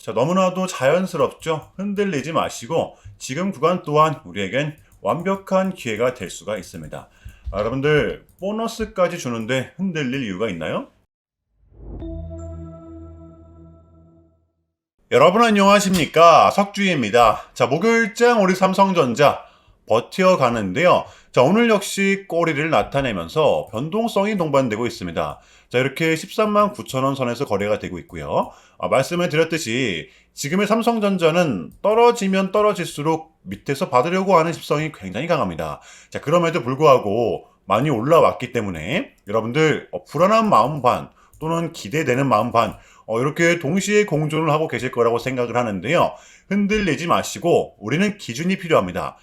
자, 너무나도 자연스럽죠? 흔들리지 마시고 지금 구간 또한 우리에겐 완벽한 기회가 될 수가 있습니다. 여러분들 보너스까지 주는데 흔들릴 이유가 있나요? 여러분 안녕하십니까? 석주희입니다. 자, 목요일장 우리 삼성전자 버텨가는데요. 자, 오늘 역시 꼬리를 나타내면서 변동성이 동반되고 있습니다. 자, 이렇게 13만 9천 원 선에서 거래가 되고 있고요. 말씀을 드렸듯이 지금의 삼성전자는 떨어지면 떨어질수록 밑에서 받으려고 하는 집성이 굉장히 강합니다. 자, 그럼에도 불구하고 많이 올라왔기 때문에 여러분들 불안한 마음 반 또는 기대되는 마음 반 이렇게 동시에 공존을 하고 계실 거라고 생각을 하는데요. 흔들리지 마시고 우리는 기준이 필요합니다.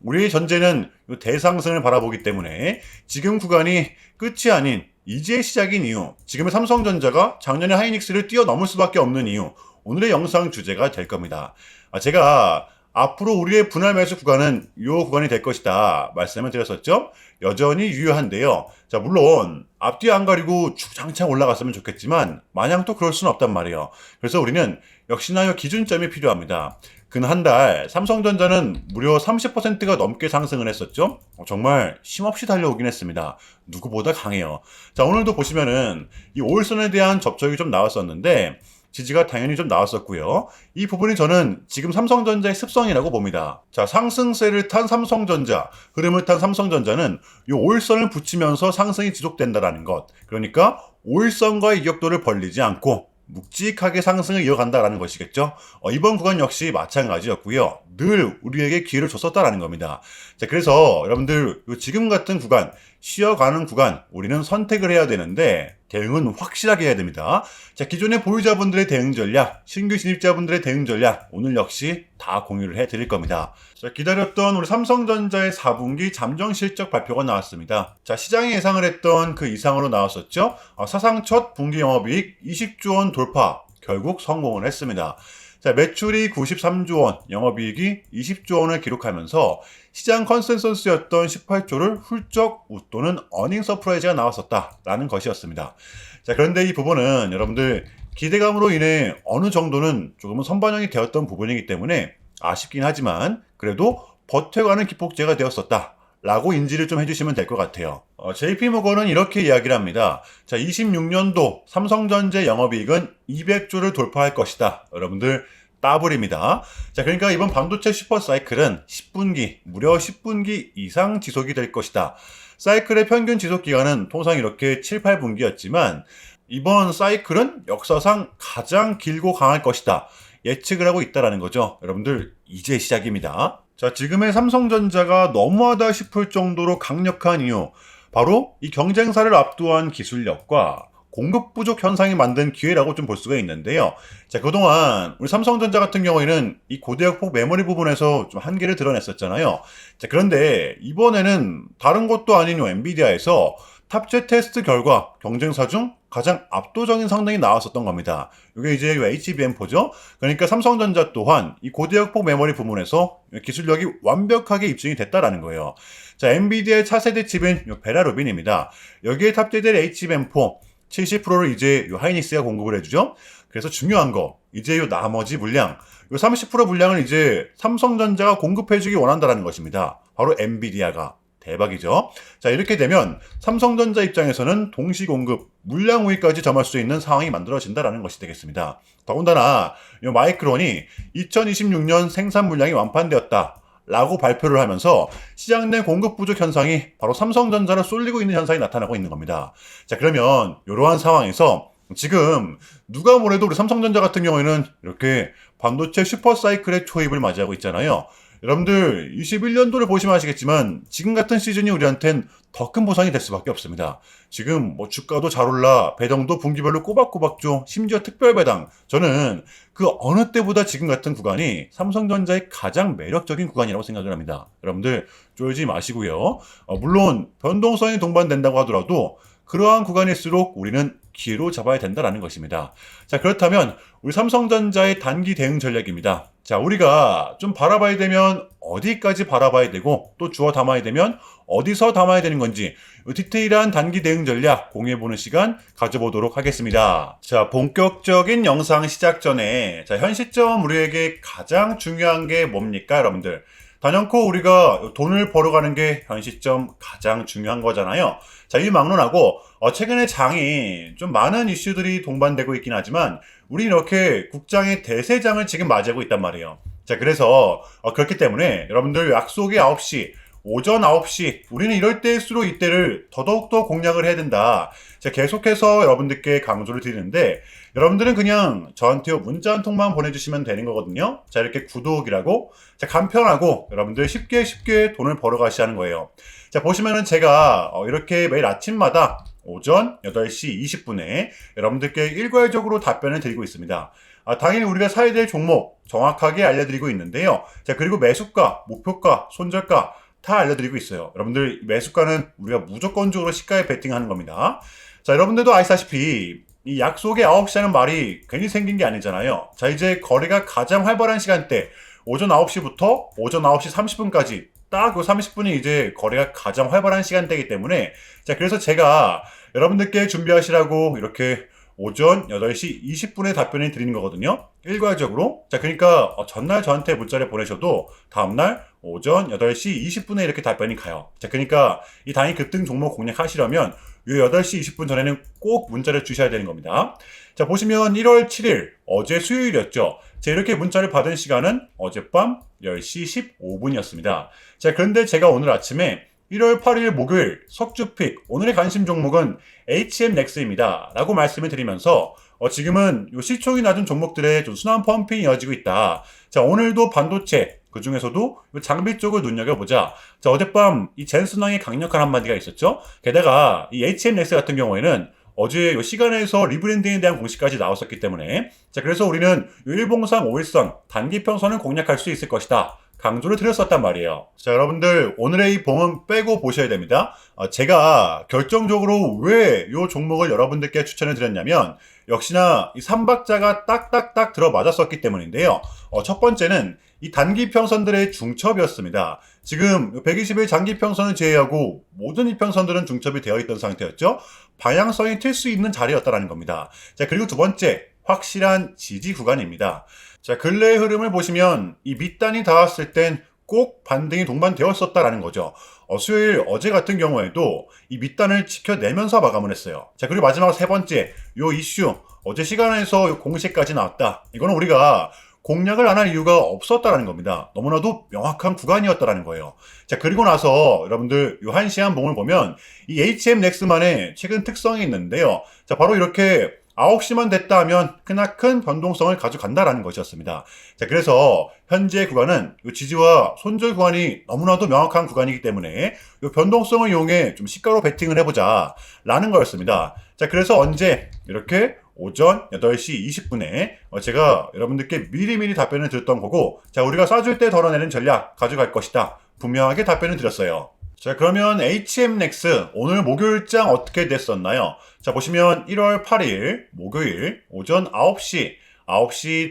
우리의 전제는 대상승을 바라보기 때문에 지금 구간이 끝이 아닌 이제 시작인 이유, 지금의 삼성전자가 작년에 하이닉스를 뛰어넘을 수밖에 없는 이유, 오늘의 영상 주제가 될 겁니다. 제가 앞으로 우리의 분할 매수 구간은 이 구간이 될 것이다 말씀을 드렸었죠. 여전히 유효한데요. 자, 물론 앞뒤 안 가리고 주장창 올라갔으면 좋겠지만 마냥 또 그럴 수는 없단 말이에요. 그래서 우리는 역시나 이 기준점이 필요합니다. 근 한 달 삼성전자는 무려 30%가 넘게 상승을 했었죠. 정말 힘없이 달려오긴 했습니다. 누구보다 강해요. 자, 오늘도 보시면은 이 5일선에 대한 접촉이 좀 나왔었는데 지지가 당연히 좀 나왔었고요. 이 부분이 저는 지금 삼성전자의 습성이라고 봅니다. 자, 상승세를 탄 삼성전자, 흐름을 탄 삼성전자는 이 5일선을 붙이면서 상승이 지속된다라는 것. 그러니까 5일선과의 이격도를 벌리지 않고 묵직하게 상승을 이어간다라는 것이겠죠. 이번 구간 역시 마찬가지였고요. 늘 우리에게 기회를 줬었다라는 겁니다. 자, 그래서 여러분들 지금 같은 구간, 쉬어가는 구간 우리는 선택을 해야 되는데 대응은 확실하게 해야 됩니다. 자, 기존의 보유자분들의 대응 전략, 신규 진입자분들의 대응 전략 오늘 역시 다 공유를 해드릴 겁니다. 자, 기다렸던 우리 삼성전자의 4분기 잠정 실적 발표가 나왔습니다. 자, 시장이 예상을 했던 그 이상으로 나왔었죠. 사상 첫 분기 영업이익 20조 원 돌파 결국 성공을 했습니다. 자, 매출이 93조 원, 영업이익이 20조 원을 기록하면서 시장 컨센서스였던 18조를 훌쩍 웃도는 어닝 서프라이즈가 나왔었다라는 것이었습니다. 자, 그런데 이 부분은 여러분들 기대감으로 인해 어느 정도는 조금은 선반영이 되었던 부분이기 때문에 아쉽긴 하지만 그래도 버텨가는 기폭제가 되었었다. 라고 인지를 좀 해주시면 될 것 같아요. JP모건은 이렇게 이야기를 합니다. 자, 26년도 삼성전자 영업이익은 200조를 돌파할 것이다. 여러분들 따블입니다. 자, 그러니까 이번 반도체 슈퍼사이클은 10분기, 무려 10분기 이상 지속이 될 것이다. 사이클의 평균 지속 기간은 통상 이렇게 7, 8분기였지만 이번 사이클은 역사상 가장 길고 강할 것이다. 예측을 하고 있다라는 거죠. 여러분들 이제 시작입니다. 자, 지금의 삼성전자가 너무하다 싶을 정도로 강력한 이유, 바로 이 경쟁사를 압도한 기술력과 공급 부족 현상이 만든 기회라고 좀 볼 수가 있는데요. 자, 그동안 우리 삼성전자 같은 경우에는 이 고대역폭 메모리 부분에서 좀 한계를 드러냈었잖아요. 자, 그런데 이번에는 다른 것도 아닌 엔비디아에서 탑재 테스트 결과 경쟁사 중 가장 압도적인 성능이 나왔었던 겁니다. 이게 이제 HBM4죠. 그러니까 삼성전자 또한 이 고대역폭 메모리 부분에서 기술력이 완벽하게 입증이 됐다라는 거예요. 자, 엔비디아의 차세대 칩인 베라루빈입니다. 여기에 탑재될 HBM4 70%를 이제 하이닉스가 공급을 해주죠. 그래서 중요한 거, 이제 요 나머지 물량, 요 30% 물량을 이제 삼성전자가 공급해주기 원한다는 것입니다. 바로 엔비디아가. 대박이죠. 자, 이렇게 되면 삼성전자 입장에서는 동시 공급, 물량 우위까지 점할 수 있는 상황이 만들어진다는 것이 되겠습니다. 더군다나 이 마이크론이 2026년 생산 물량이 완판되었다. 라고 발표를 하면서 시장 내 공급 부족 현상이 바로 삼성전자를 쏠리고 있는 현상이 나타나고 있는 겁니다. 자, 그러면 이러한 상황에서 지금 누가 뭐래도 우리 삼성전자 같은 경우에는 이렇게 반도체 슈퍼사이클의 초입을 맞이하고 있잖아요. 여러분들 21년도를 보시면 아시겠지만 지금 같은 시즌이 우리한텐 더 큰 보상이 될 수밖에 없습니다. 지금 뭐 주가도 잘 올라, 배당도 분기별로 꼬박꼬박 줘, 심지어 특별 배당. 저는 그 어느 때보다 지금 같은 구간이 삼성전자의 가장 매력적인 구간이라고 생각을 합니다. 여러분들 쫄지 마시고요. 물론 변동성이 동반된다고 하더라도 그러한 구간일수록 우리는 기회로 잡아야 된다는 것입니다. 자, 그렇다면 우리 삼성전자의 단기 대응 전략입니다. 자, 우리가 좀 바라봐야 되면 어디까지 바라봐야 되고 또 주워 담아야 되면 어디서 담아야 되는 건지 디테일한 단기 대응 전략 공유해보는 시간 가져보도록 하겠습니다. 자, 본격적인 영상 시작 전에 현 시점 우리에게 가장 중요한 게 뭡니까, 여러분들? 단연코 우리가 돈을 벌어가는 게 현 시점 가장 중요한 거잖아요. 자, 이 막론하고 최근에 장이 좀 많은 이슈들이 동반되고 있긴 하지만 우리 이렇게 국장의 대세장을 지금 맞이하고 있단 말이에요. 자, 그래서 그렇기 때문에 여러분들 약속이 9시, 오전 9시, 우리는 이럴 때일수록 이때를 더더욱더 공략을 해야 된다. 제가 계속해서 여러분들께 강조를 드리는데 여러분들은 그냥 저한테 문자 한 통만 보내주시면 되는 거거든요. 자, 이렇게 구독이라고 간편하고 여러분들 쉽게 돈을 벌어가시는 거예요. 자, 보시면은 제가 이렇게 매일 아침마다 오전 8시 20분에 여러분들께 일괄적으로 답변을 드리고 있습니다. 당연히 우리가 사야 될 종목 정확하게 알려드리고 있는데요. 자, 그리고 매수가, 목표가, 손절가 다 알려드리고 있어요. 여러분들 매수가는 우리가 무조건적으로 시가에 베팅하는 겁니다. 자, 여러분들도 아시다시피 이 약속의 9시 하는 말이 괜히 생긴 게 아니잖아요. 자, 이제 거래가 가장 활발한 시간대 오전 9시부터 오전 9시 30분까지 딱 그 30분이 이제 거래가 가장 활발한 시간대이기 때문에 자, 그래서 제가 여러분들께 준비하시라고 이렇게 오전 8시 20분에 답변을 드리는 거거든요. 일괄적으로. 자, 그러니까 전날 저한테 문자를 보내셔도 다음날 오전 8시 20분에 이렇게 답변이 가요. 자, 그러니까 이 단위 급등 종목 공략하시려면 이 8시 20분 전에는 꼭 문자를 주셔야 되는 겁니다. 자, 보시면 1월 7일 어제 수요일이었죠. 자, 이렇게 문자를 받은 시간은 어젯밤 10시 15분이었습니다. 자, 그런데 제가 오늘 아침에 1월 8일 목요일 석주픽 오늘의 관심 종목은 HM넥스입니다 라고 말씀을 드리면서 지금은 요 시총이 낮은 종목들의 좀 순환 펌핑이 이어지고 있다. 자, 오늘도 반도체 그 중에서도 장비 쪽을 눈여겨보자. 자, 어젯밤 이 젠슨왕의 강력한 한마디가 있었죠. 게다가 이 HM넥스 같은 경우에는 어제 요 시간에서 리브랜딩에 대한 공시까지 나왔었기 때문에 자, 그래서 우리는 일봉상 5일선 단기 평선을 공략할 수 있을 것이다. 강조를 드렸었단 말이에요. 자, 여러분들 오늘의 이 봉은 빼고 보셔야 됩니다. 제가 결정적으로 왜 이 종목을 여러분들께 추천을 드렸냐면 역시나 이 3박자가 딱딱딱 들어맞았었기 때문인데요. 첫 번째는 이 단기 평선들의 중첩이었습니다. 지금 120일 장기 평선을 제외하고 모든 이평선들은 중첩이 되어 있던 상태였죠. 방향성이 틀 수 있는 자리였다는 겁니다. 자, 그리고 두 번째 확실한 지지 구간입니다. 자, 근래의 흐름을 보시면 이 밑단이 닿았을 땐 꼭 반등이 동반되었었다라는 거죠. 수요일 어제 같은 경우에도 이 밑단을 지켜내면서 마감을 했어요. 자, 그리고 마지막 세 번째 요 이슈 어제 시간에서 요 공시까지 나왔다. 이거는 우리가 공략을 안 할 이유가 없었다라는 겁니다. 너무나도 명확한 구간이었다라는 거예요. 자, 그리고 나서 여러분들 요 한시한 봉을 보면 이 HM넥스만의 최근 특성이 있는데요. 자, 바로 이렇게 9시만 됐다 하면 크나큰 변동성을 가져간다라는 것이었습니다. 자, 그래서 현재 구간은 이 지지와 손절 구간이 너무나도 명확한 구간이기 때문에 이 변동성을 이용해 좀 시가로 베팅을 해보자 라는 거였습니다. 자, 그래서 언제 이렇게 오전 8시 20분에 제가 여러분들께 미리미리 답변을 드렸던 거고 자, 우리가 쏴줄 때 덜어내는 전략 가져갈 것이다. 분명하게 답변을 드렸어요. 자, 그러면 HM넥스 오늘 목요일장 어떻게 됐었나요? 자, 보시면 1월 8일 목요일 오전 9시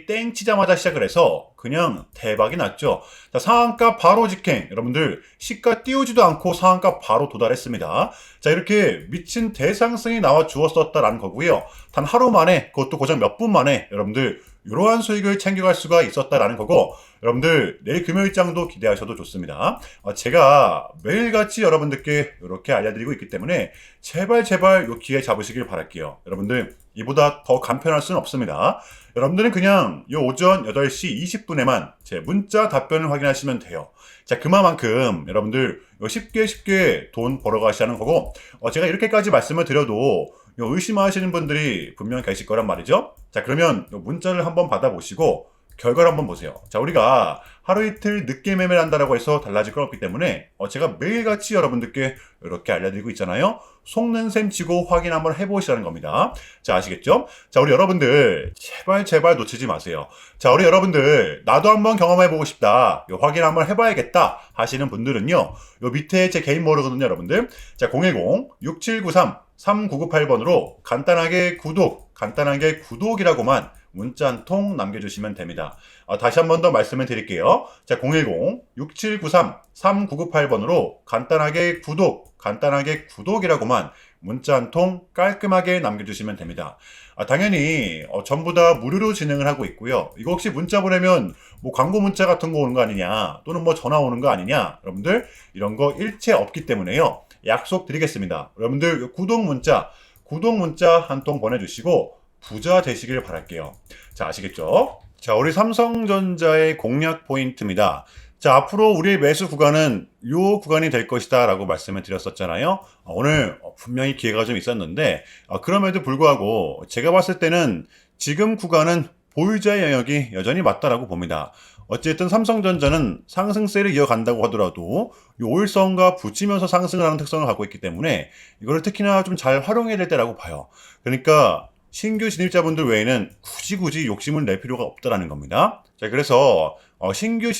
땡 치자마자 시작을 해서 그냥 대박이 났죠. 자, 상한가 바로 직행. 여러분들 시가 띄우지도 않고 상한가 바로 도달했습니다. 자, 이렇게 미친 대상승이 나와 주었었다라는 거고요. 단 하루 만에 그것도 고작 몇 분 만에 여러분들 이러한 수익을 챙겨갈 수가 있었다라는 거고 여러분들 내일 금요일장도 기대하셔도 좋습니다. 제가 매일같이 여러분들께 이렇게 알려드리고 있기 때문에 제발 요 기회 잡으시길 바랄게요. 여러분들 이보다 더 간편할 수는 없습니다. 여러분들은 그냥 요 오전 8시 20분에만 제 문자 답변을 확인하시면 돼요. 자, 그만큼 여러분들 쉽게 돈 벌어가시라는 거고 제가 이렇게까지 말씀을 드려도 의심하시는 분들이 분명 계실 거란 말이죠. 자, 그러면 문자를 한번 받아보시고 결과를 한번 보세요. 자, 우리가 하루 이틀 늦게 매매를 한다라고 해서 달라질 건 없기 때문에 제가 매일같이 여러분들께 이렇게 알려드리고 있잖아요. 속는 셈 치고 확인 한번 해보시라는 겁니다. 자, 아시겠죠? 자, 우리 여러분들 제발 놓치지 마세요. 자, 우리 여러분들 나도 한번 경험해보고 싶다. 확인 한번 해봐야겠다 하시는 분들은요. 요 밑에 제 개인 번호거든요, 여러분들. 자, 010-6793-3998번으로 간단하게 구독이라고만 문자 한 통 남겨주시면 됩니다. 다시 한 번 더 말씀을 드릴게요. 자, 010-6793-3998번으로 간단하게 구독이라고만 문자 한 통 깔끔하게 남겨주시면 됩니다. 당연히 전부 다 무료로 진행을 하고 있고요. 이거 혹시 문자 보내면 뭐 광고 문자 같은 거 오는 거 아니냐, 또는 뭐 전화 오는 거 아니냐, 여러분들 이런 거 일체 없기 때문에요. 약속드리겠습니다. 여러분들 구독 문자 한 통 보내주시고 부자 되시길 바랄게요. 자, 아시겠죠? 자, 우리 삼성전자의 공략 포인트입니다. 자, 앞으로 우리의 매수 구간은 요 구간이 될 것이다 라고 말씀을 드렸었잖아요. 오늘 분명히 기회가 좀 있었는데 그럼에도 불구하고 제가 봤을 때는 지금 구간은 보유자의 영역이 여전히 맞다라고 봅니다. 어쨌든 삼성전자는 상승세를 이어간다고 하더라도 이 5일선과 붙이면서 상승을 하는 특성을 갖고 있기 때문에 이거를 특히나 좀 잘 활용해야 될 때라고 봐요. 그러니까 신규 진입자분들 외에는 굳이 욕심을 낼 필요가 없다라는 겁니다. 자, 그래서 신규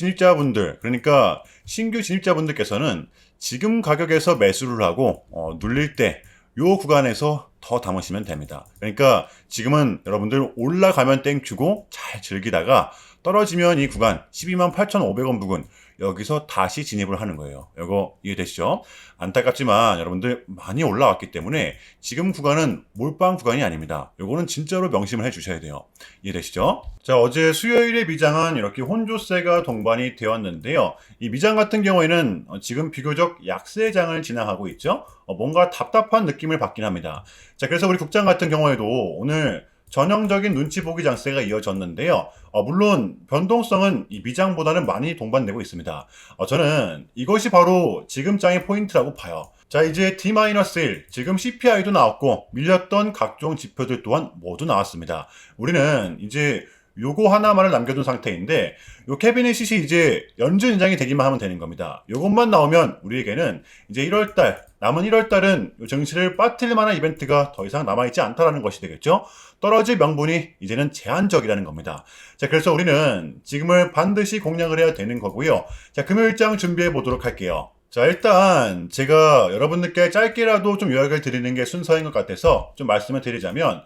진입자분들께서는 지금 가격에서 매수를 하고 눌릴 때 요 구간에서 더 담으시면 됩니다. 그러니까 지금은 여러분들 올라가면 땡큐고 잘 즐기다가 떨어지면 이 구간 128,500원 부근 여기서 다시 진입을 하는 거예요. 이거 이해되시죠? 안타깝지만 여러분들 많이 올라왔기 때문에 지금 구간은 몰빵 구간이 아닙니다. 이거는 진짜로 명심을 해주셔야 돼요. 이해되시죠? 자, 어제 수요일에 미장은 이렇게 혼조세가 동반이 되었는데요. 이 미장 같은 경우에는 지금 비교적 약세장을 지나가고 있죠. 뭔가 답답한 느낌을 받긴 합니다. 자, 그래서 우리 국장 같은 경우에도 오늘 전형적인 눈치 보기 장세가 이어졌는데요. 물론 변동성은 이 미장보다는 많이 동반되고 있습니다. 저는 이것이 바로 지금 장의 포인트라고 봐요. 자, 이제 D-1, 지금 CPI도 나왔고 밀렸던 각종 지표들 또한 모두 나왔습니다. 우리는 이제 요거 하나만을 남겨둔 상태인데 요 캐비닛이 이제 연준 인장이 되기만 하면 되는 겁니다. 요것만 나오면 우리에게는 이제 1월달 남은 1월달은 요 증시를 빠뜨릴 만한 이벤트가 더 이상 남아있지 않다라는 것이 되겠죠. 떨어질 명분이 이제는 제한적이라는 겁니다. 자, 그래서 우리는 지금을 반드시 공략을 해야 되는 거고요. 자, 금요일장 준비해 보도록 할게요. 자, 일단 제가 여러분들께 짧게라도 좀 요약을 드리는 게 순서인 것 같아서 좀 말씀을 드리자면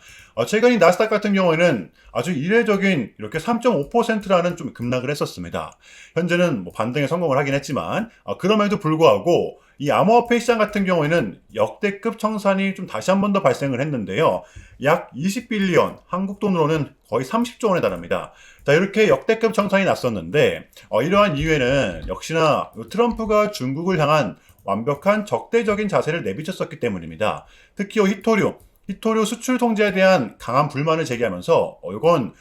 최근 이 나스닥 같은 경우에는 아주 이례적인 이렇게 3.5%라는 좀 급락을 했었습니다. 현재는 뭐 반등에 성공을 하긴 했지만 그럼에도 불구하고 이 암호화폐 시장 같은 경우에는 역대급 청산이 좀 다시 한 번 더 발생을 했는데요. 약 20빌리언, 한국 돈으로는 거의 30조 원에 달합니다. 자, 이렇게 역대급 청산이 났었는데 이러한 이유에는 역시나 트럼프가 중국을 향한 완벽한 적대적인 자세를 내비쳤었기 때문입니다. 특히 히토류 수출 통제에 대한 강한 불만을 제기하면서 이건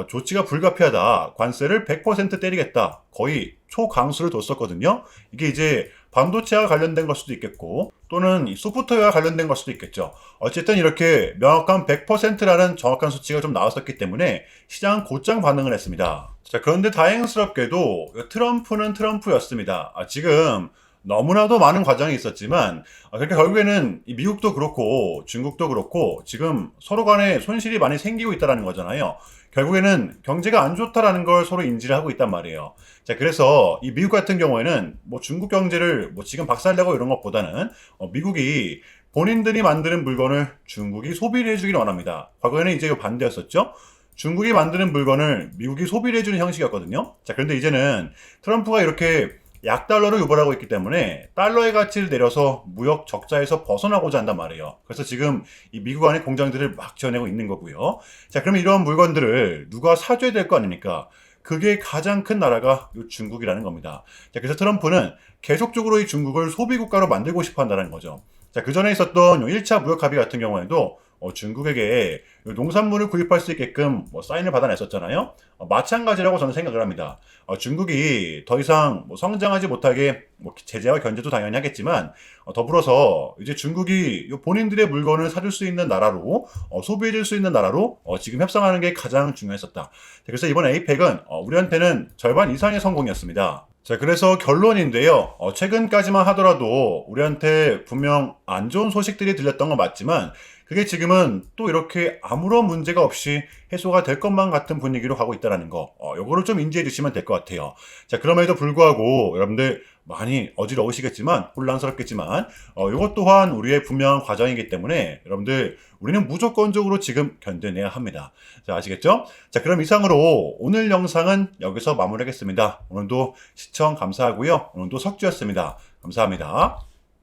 조치가 불가피하다. 관세를 100% 때리겠다. 거의 초강수를 뒀었거든요. 이게 이제 반도체와 관련된 걸 수도 있겠고 또는 이 소프트웨어와 관련된 걸 수도 있겠죠. 어쨌든 이렇게 명확한 100%라는 정확한 수치가 좀 나왔었기 때문에 시장은 곧장 반응을 했습니다. 자, 그런데 다행스럽게도 트럼프는 트럼프였습니다. 지금 너무나도 많은 과정이 있었지만 그러니까 결국에는 미국도 그렇고 중국도 그렇고 지금 서로 간에 손실이 많이 생기고 있다는 거잖아요. 결국에는 경제가 안 좋다라는 걸 서로 인지를 하고 있단 말이에요. 자, 그래서 이 미국 같은 경우에는 뭐 중국 경제를 뭐 지금 박살내고 이런 것보다는 미국이 본인들이 만드는 물건을 중국이 소비를 해주길 원합니다. 과거에는 이제 반대였었죠. 중국이 만드는 물건을 미국이 소비를 해주는 형식이었거든요. 자, 그런데 이제는 트럼프가 이렇게 약달러를 유발하고 있기 때문에 달러의 가치를 내려서 무역 적자에서 벗어나고자 한단 말이에요. 그래서 지금 이 미국 안에 공장들을 막 지어내고 있는 거고요. 자, 그러면 이런 물건들을 누가 사줘야 될 거 아닙니까? 그게 가장 큰 나라가 이 중국이라는 겁니다. 자, 그래서 트럼프는 계속적으로 이 중국을 소비국가로 만들고 싶어 한다는 거죠. 자, 그 전에 있었던 1차 무역 합의 같은 경우에도 중국에게 농산물을 구입할 수 있게끔 사인을 받아냈었잖아요. 마찬가지라고 저는 생각을 합니다. 중국이 더 이상 성장하지 못하게 제재와 견제도 당연히 하겠지만 더불어서 이제 중국이 본인들의 물건을 사줄 수 있는 나라로 소비해줄 수 있는 나라로 지금 협상하는 게 가장 중요했었다. 그래서 이번 에이펙은 우리한테는 절반 이상의 성공이었습니다. 자, 그래서 결론인데요. 최근까지만 하더라도 우리한테 분명 안 좋은 소식들이 들렸던 건 맞지만 그게 지금은 또 이렇게 아무런 문제가 없이 해소가 될 것만 같은 분위기로 가고 있다는 거, 요거를 좀 인지해 주시면 될 것 같아요. 자, 그럼에도 불구하고 여러분들 많이 어지러우시겠지만, 혼란스럽겠지만, 요것 또한 우리의 분명한 과정이기 때문에 여러분들 우리는 무조건적으로 지금 견뎌내야 합니다. 자, 아시겠죠? 자, 그럼 이상으로 오늘 영상은 여기서 마무리하겠습니다. 오늘도 시청 감사하고요. 오늘도 석주였습니다. 감사합니다.